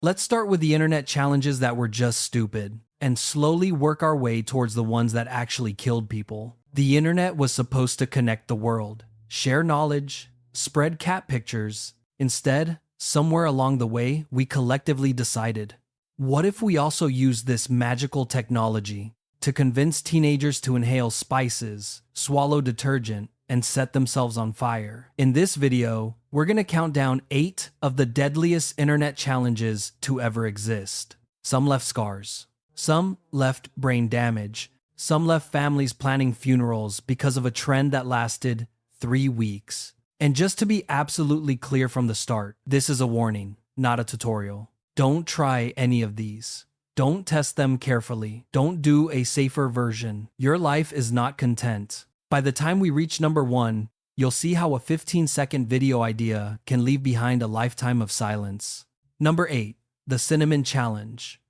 Let's start with the internet challenges that were just stupid, and slowly work our way towards the ones that actually killed people. The internet was supposed to connect the world, share knowledge, spread cat pictures. Instead, somewhere along the way, we collectively decided, what if we also use this magical technology to convince teenagers to inhale spices, swallow detergent, and set themselves on fire? In this video, we're going to count down 8 of the deadliest internet challenges to ever exist. Some left scars. Some left brain damage. Some left families planning funerals because of a trend that lasted 3 weeks. And just to be absolutely clear from the start, this is a warning, not a tutorial. Don't try any of these. Don't test them carefully. Don't do a safer version. Your life is not content. By the time we reach number 1, you'll see how a 15-second video idea can leave behind a lifetime of silence. Number 8, the Cinnamon Challenge.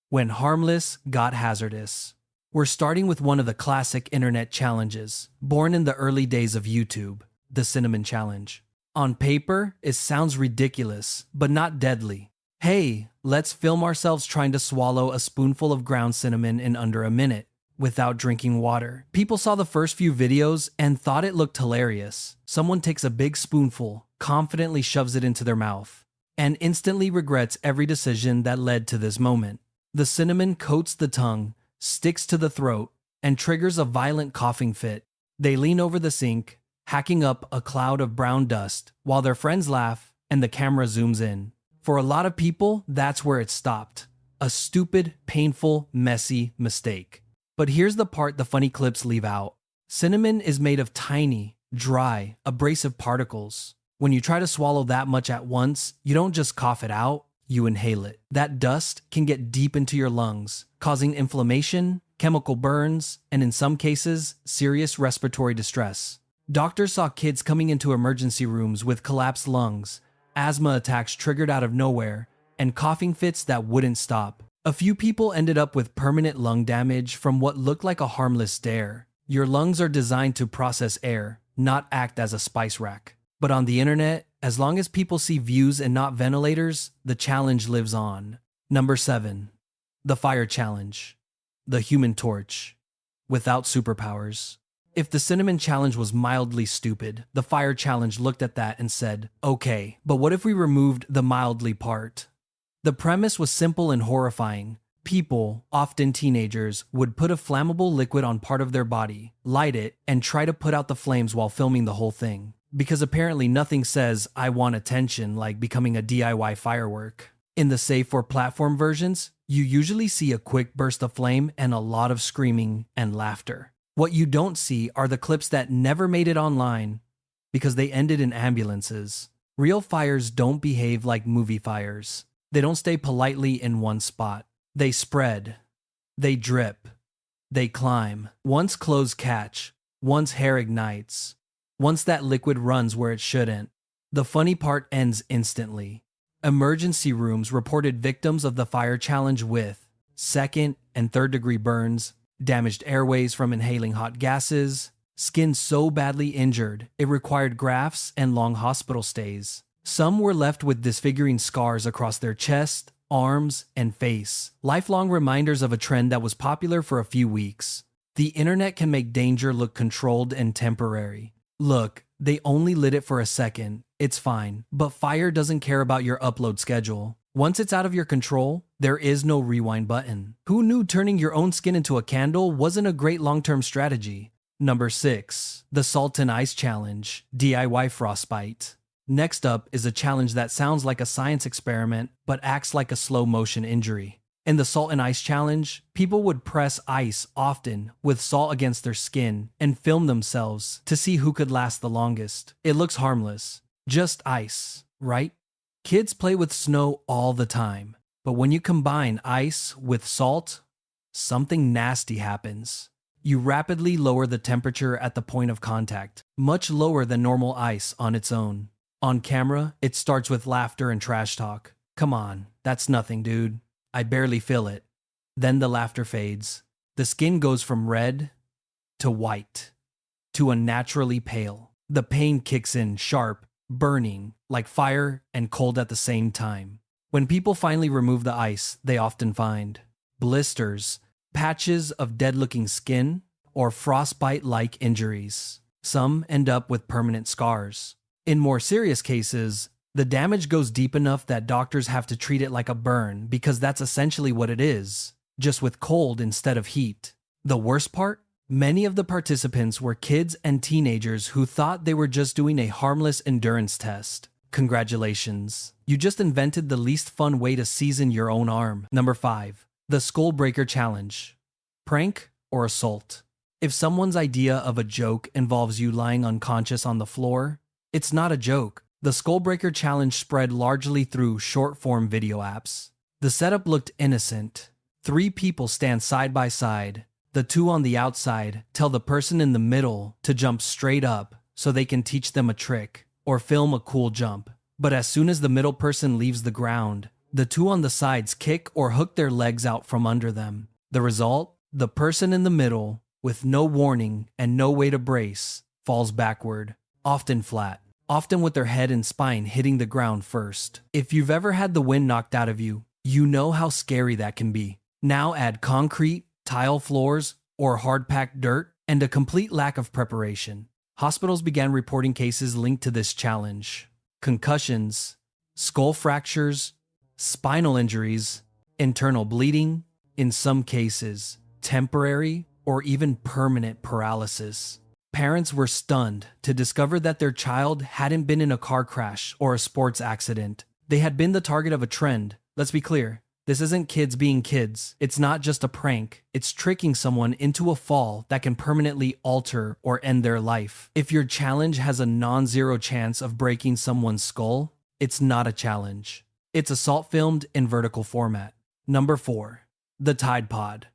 When harmless got hazardous. We're starting with one of the classic internet challenges, born in the early days of YouTube, the Cinnamon Challenge. On paper, it sounds ridiculous, but not deadly. Hey, let's film ourselves trying to swallow a spoonful of ground cinnamon in under a minute, without drinking water. People saw the first few videos and thought it looked hilarious. Someone takes a big spoonful, confidently shoves it into their mouth, and instantly regrets every decision that led to this moment. The cinnamon coats the tongue, sticks to the throat, and triggers a violent coughing fit. They lean over the sink, hacking up a cloud of brown dust, while their friends laugh and the camera zooms in. For a lot of people, that's where it stopped. A stupid, painful, messy mistake. But here's the part the funny clips leave out. Cinnamon is made of tiny, dry, abrasive particles. When you try to swallow that much at once, you don't just cough it out, you inhale it. That dust can get deep into your lungs, causing inflammation, chemical burns, and in some cases, serious respiratory distress. Doctors saw kids coming into emergency rooms with collapsed lungs, asthma attacks triggered out of nowhere, and coughing fits that wouldn't stop. A few people ended up with permanent lung damage from what looked like a harmless dare. Your lungs are designed to process air, not act as a spice rack. But on the internet, as long as people see views and not ventilators, the challenge lives on. Number 7. The Fire Challenge. The Human Torch. Without superpowers. If the Cinnamon Challenge was mildly stupid, the Fire Challenge looked at that and said, okay, but what if we removed the mildly part? The premise was simple and horrifying. People, often teenagers, would put a flammable liquid on part of their body, light it, and try to put out the flames while filming the whole thing. Because apparently nothing says, I want attention, like becoming a DIY firework. In the save for platform versions, you usually see a quick burst of flame and a lot of screaming and laughter. What you don't see are the clips that never made it online because they ended in ambulances. Real fires don't behave like movie fires. They don't stay politely in one spot. They spread. They drip. They climb. Once clothes catch. Once hair ignites. Once that liquid runs where it shouldn't. The funny part ends instantly. Emergency rooms reported victims of the Fire Challenge with second and third degree burns, damaged airways from inhaling hot gases, skin so badly injured it required grafts and long hospital stays. Some were left with disfiguring scars across their chest, arms, and face, lifelong reminders of a trend that was popular for a few weeks. The internet can make danger look controlled and temporary. Look, they only lit it for a second, it's fine, but fire doesn't care about your upload schedule. Once it's out of your control, there is no rewind button. Who knew turning your own skin into a candle wasn't a great long-term strategy? Number 6. The Salt and Ice Challenge. DIY frostbite. Next up is a challenge that sounds like a science experiment, but acts like a slow-motion injury. In the Salt and Ice Challenge, people would press ice often with salt against their skin and film themselves to see who could last the longest. It looks harmless. Just ice, right? Kids play with snow all the time, but when you combine ice with salt, something nasty happens. You rapidly lower the temperature at the point of contact, much lower than normal ice on its own. On camera, it starts with laughter and trash talk. Come on, that's nothing, dude. I barely feel it. Then the laughter fades. The skin goes from red to white to unnaturally pale. The pain kicks in sharp, burning, like fire and cold at the same time. When people finally remove the ice, they often find blisters, patches of dead-looking skin, or frostbite-like injuries. Some end up with permanent scars. In more serious cases, the damage goes deep enough that doctors have to treat it like a burn because that's essentially what it is, just with cold instead of heat. The worst part? Many of the participants were kids and teenagers who thought they were just doing a harmless endurance test. Congratulations. You just invented the least fun way to season your own arm. Number 5. The Skull Breaker Challenge. Prank or assault? If someone's idea of a joke involves you lying unconscious on the floor, it's not a joke. The Skull Breaker Challenge spread largely through short-form video apps. The setup looked innocent. 3 people stand side by side. The 2 on the outside tell the person in the middle to jump straight up so they can teach them a trick or film a cool jump. But as soon as the middle person leaves the ground, the 2 on the sides kick or hook their legs out from under them. The result? The person in the middle, with no warning and no way to brace, falls backward, often flat, often with their head and spine hitting the ground first. If you've ever had the wind knocked out of you, you know how scary that can be. Now add concrete, tile floors, or hard-packed dirt, and a complete lack of preparation. Hospitals began reporting cases linked to this challenge. Concussions, skull fractures, spinal injuries, internal bleeding, in some cases, temporary or even permanent paralysis. Parents were stunned to discover that their child hadn't been in a car crash or a sports accident. They had been the target of a trend. Let's be clear. This isn't kids being kids. It's not just a prank. It's tricking someone into a fall that can permanently alter or end their life. If your challenge has a non-zero chance of breaking someone's skull, it's not a challenge. It's assault filmed in vertical format. Number 4. The Tide Pod.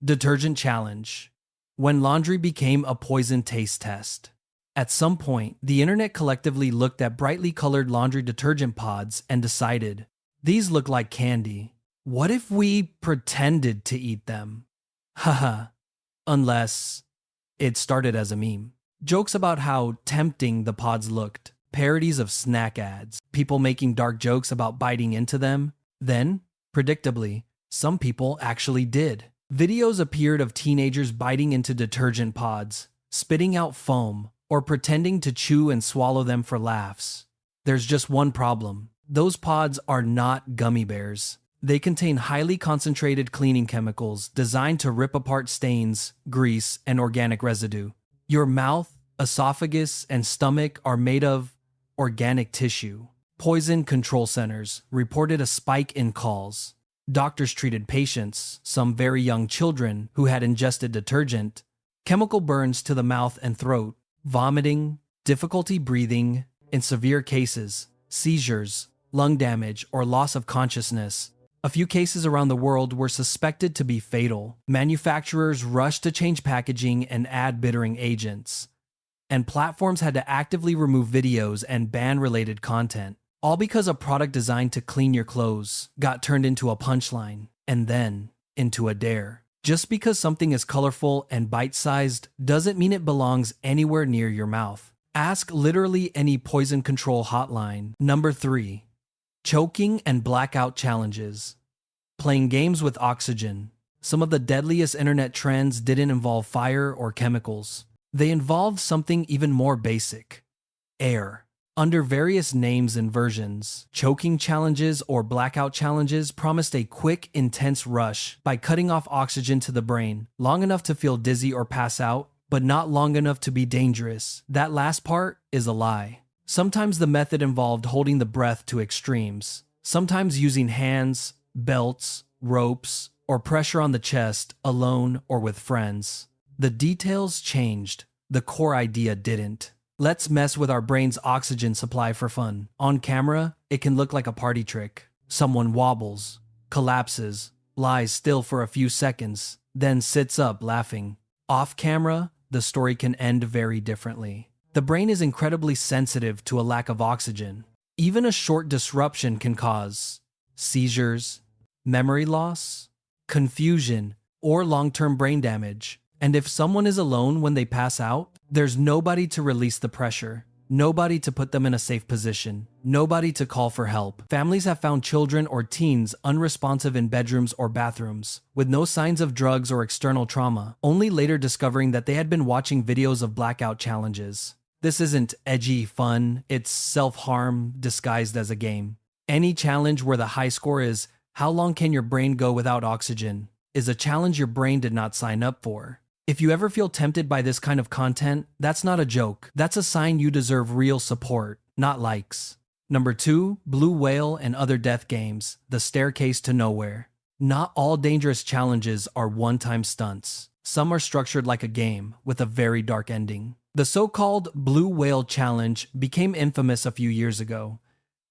Detergent Challenge. When laundry became a poison taste test. At some point, the internet collectively looked at brightly colored laundry detergent pods and decided, these look like candy. What if we pretended to eat them? Haha. Unless it started as a meme. Jokes about how tempting the pods looked. Parodies of snack ads. People making dark jokes about biting into them. Then, predictably, some people actually did. Videos appeared of teenagers biting into detergent pods, spitting out foam, or pretending to chew and swallow them for laughs. There's just one problem. Those pods are not gummy bears. They contain highly concentrated cleaning chemicals designed to rip apart stains, grease, and organic residue. Your mouth, esophagus, and stomach are made of organic tissue. Poison control centers reported a spike in calls. Doctors treated patients, some very young children who had ingested detergent, chemical burns to the mouth and throat, vomiting, difficulty breathing, in severe cases, seizures, lung damage, or loss of consciousness. A few cases around the world were suspected to be fatal. Manufacturers rushed to change packaging and add bittering agents. And platforms had to actively remove videos and ban related content. All because a product designed to clean your clothes got turned into a punchline, and then into a dare. Just because something is colorful and bite-sized doesn't mean it belongs anywhere near your mouth. Ask literally any poison control hotline. Number 3. Choking and blackout challenges. Playing games with oxygen. Some of the deadliest internet trends didn't involve fire or chemicals. They involved something even more basic. Air. Under various names and versions, choking challenges or blackout challenges promised a quick, intense rush by cutting off oxygen to the brain, long enough to feel dizzy or pass out, but not long enough to be dangerous. That last part is a lie. Sometimes the method involved holding the breath to extremes, sometimes using hands, belts, ropes, or pressure on the chest, alone or with friends. The details changed. The core idea didn't. Let's mess with our brain's oxygen supply for fun. On camera, it can look like a party trick. Someone wobbles, collapses, lies still for a few seconds, then sits up laughing. Off camera, the story can end very differently. The brain is incredibly sensitive to a lack of oxygen. Even a short disruption can cause seizures, memory loss, confusion, or long-term brain damage. And if someone is alone when they pass out, there's nobody to release the pressure. Nobody to put them in a safe position. Nobody to call for help. Families have found children or teens unresponsive in bedrooms or bathrooms, with no signs of drugs or external trauma, only later discovering that they had been watching videos of blackout challenges. This isn't edgy fun, it's self-harm disguised as a game. Any challenge where the high score is, how long can your brain go without oxygen, is a challenge your brain did not sign up for. If you ever feel tempted by this kind of content, that's not a joke. That's a sign you deserve real support, not likes. Number 2, Blue Whale and Other Death Games, The Staircase to Nowhere. Not all dangerous challenges are one-time stunts. Some are structured like a game, with a very dark ending. The so-called Blue Whale Challenge became infamous a few years ago,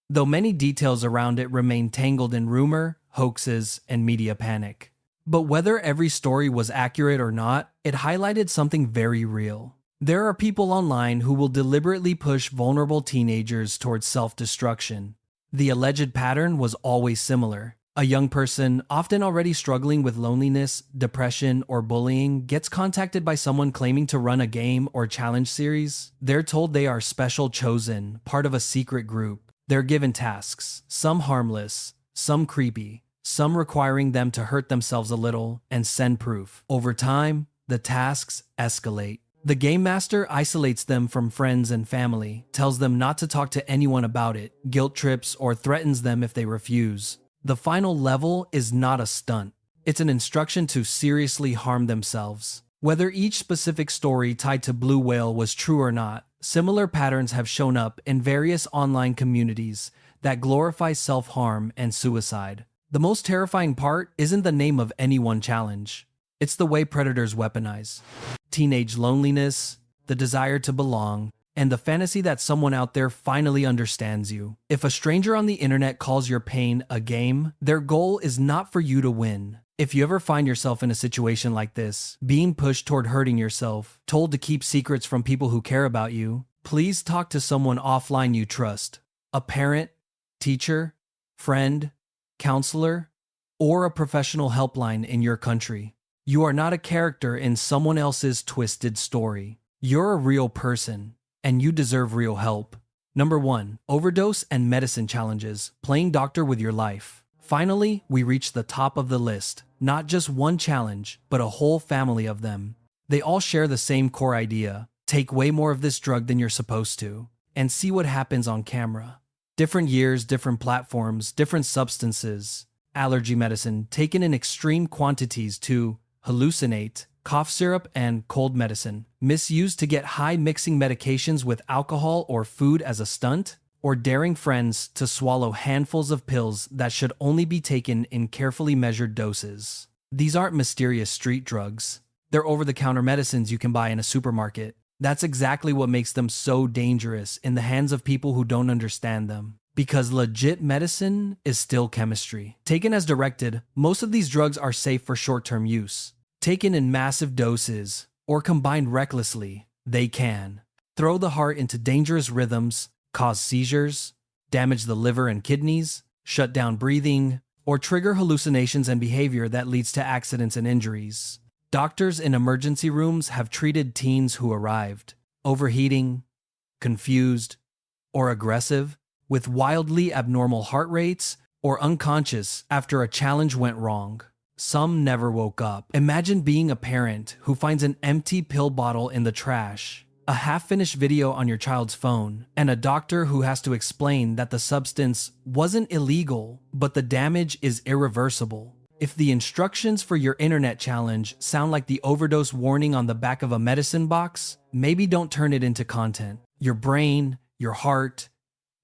though many details around it remain tangled in rumor, hoaxes, and media panic. But whether every story was accurate or not, it highlighted something very real. There are people online who will deliberately push vulnerable teenagers towards self-destruction. The alleged pattern was always similar. A young person, often already struggling with loneliness, depression, or bullying, gets contacted by someone claiming to run a game or challenge series. They're told they are special chosen, part of a secret group. They're given tasks, some harmless, some creepy, some requiring them to hurt themselves a little and send proof. Over time, the tasks escalate. The game master isolates them from friends and family, tells them not to talk to anyone about it, guilt trips, or threatens them if they refuse. The final level is not a stunt. It's an instruction to seriously harm themselves. Whether each specific story tied to Blue Whale was true or not, similar patterns have shown up in various online communities that glorify self-harm and suicide. The most terrifying part isn't the name of any one challenge. It's the way predators weaponize teenage loneliness, the desire to belong, and the fantasy that someone out there finally understands you. If a stranger on the internet calls your pain a game, their goal is not for you to win. If you ever find yourself in a situation like this, being pushed toward hurting yourself, told to keep secrets from people who care about you, please talk to someone offline you trust. A parent, teacher, friend, counselor, or a professional helpline in your country. You are not a character in someone else's twisted story. You're a real person, and you deserve real help. Number 1, overdose and medicine challenges, playing doctor with your life. Finally, we reach the top of the list. Not just one challenge, but a whole family of them. They all share the same core idea. Take way more of this drug than you're supposed to, and see what happens on camera. Different years, different platforms, different substances. Allergy medicine taken in extreme quantities to hallucinate, cough syrup and cold medicine. Misused to get high, mixing medications with alcohol or food as a stunt, or daring friends to swallow handfuls of pills that should only be taken in carefully measured doses. These aren't mysterious street drugs. They're over-the-counter medicines you can buy in a supermarket. That's exactly what makes them so dangerous in the hands of people who don't understand them. Because legit medicine is still chemistry. Taken as directed, most of these drugs are safe for short-term use. Taken in massive doses, or combined recklessly, they can throw the heart into dangerous rhythms, cause seizures, damage the liver and kidneys, shut down breathing, or trigger hallucinations and behavior that leads to accidents and injuries. Doctors in emergency rooms have treated teens who arrived overheating, confused, or aggressive, with wildly abnormal heart rates, or unconscious after a challenge went wrong. Some never woke up. Imagine being a parent who finds an empty pill bottle in the trash, a half-finished video on your child's phone, and a doctor who has to explain that the substance wasn't illegal, but the damage is irreversible. If the instructions for your internet challenge sound like the overdose warning on the back of a medicine box, maybe don't turn it into content. Your brain, your heart,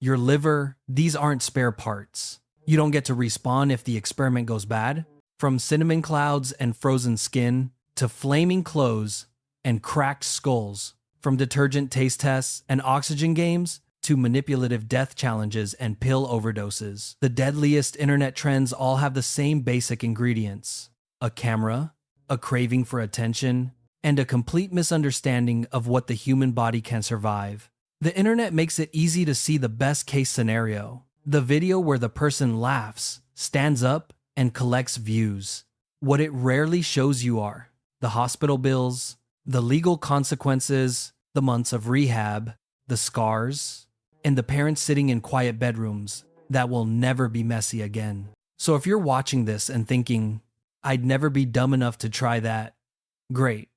your liver, these aren't spare parts. You don't get to respawn if the experiment goes bad. From cinnamon clouds and frozen skin, to flaming clothes and cracked skulls. From detergent taste tests and oxygen games, to manipulative death challenges and pill overdoses. The deadliest internet trends all have the same basic ingredients: a camera, a craving for attention, and a complete misunderstanding of what the human body can survive. The internet makes it easy to see the best case scenario, the video where the person laughs, stands up, and collects views. What it rarely shows you are the hospital bills, the legal consequences, the months of rehab, the scars, and the parents sitting in quiet bedrooms that will never be messy again. So if you're watching this and thinking, I'd never be dumb enough to try that, great.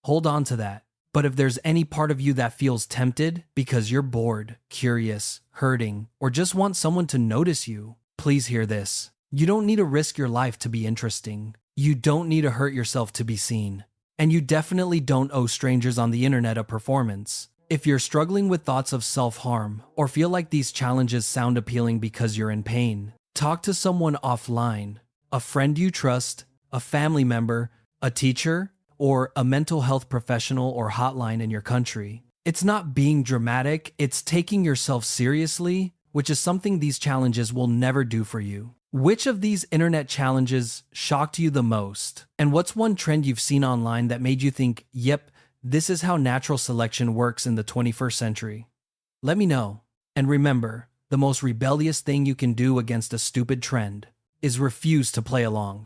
Hold on to that. But if there's any part of you that feels tempted because you're bored, curious, hurting, or just want someone to notice you, please hear this. You don't need to risk your life to be interesting. You don't need to hurt yourself to be seen. And you definitely don't owe strangers on the internet a performance. If you're struggling with thoughts of self-harm or feel like these challenges sound appealing because you're in pain, talk to someone offline, a friend you trust, a family member, a teacher, or a mental health professional or hotline in your country. It's not being dramatic, it's taking yourself seriously, which is something these challenges will never do for you. Which of these internet challenges shocked you the most? And what's one trend you've seen online that made you think, yep, this is how natural selection works in the 21st century? Let me know. And remember, the most rebellious thing you can do against a stupid trend is refuse to play along.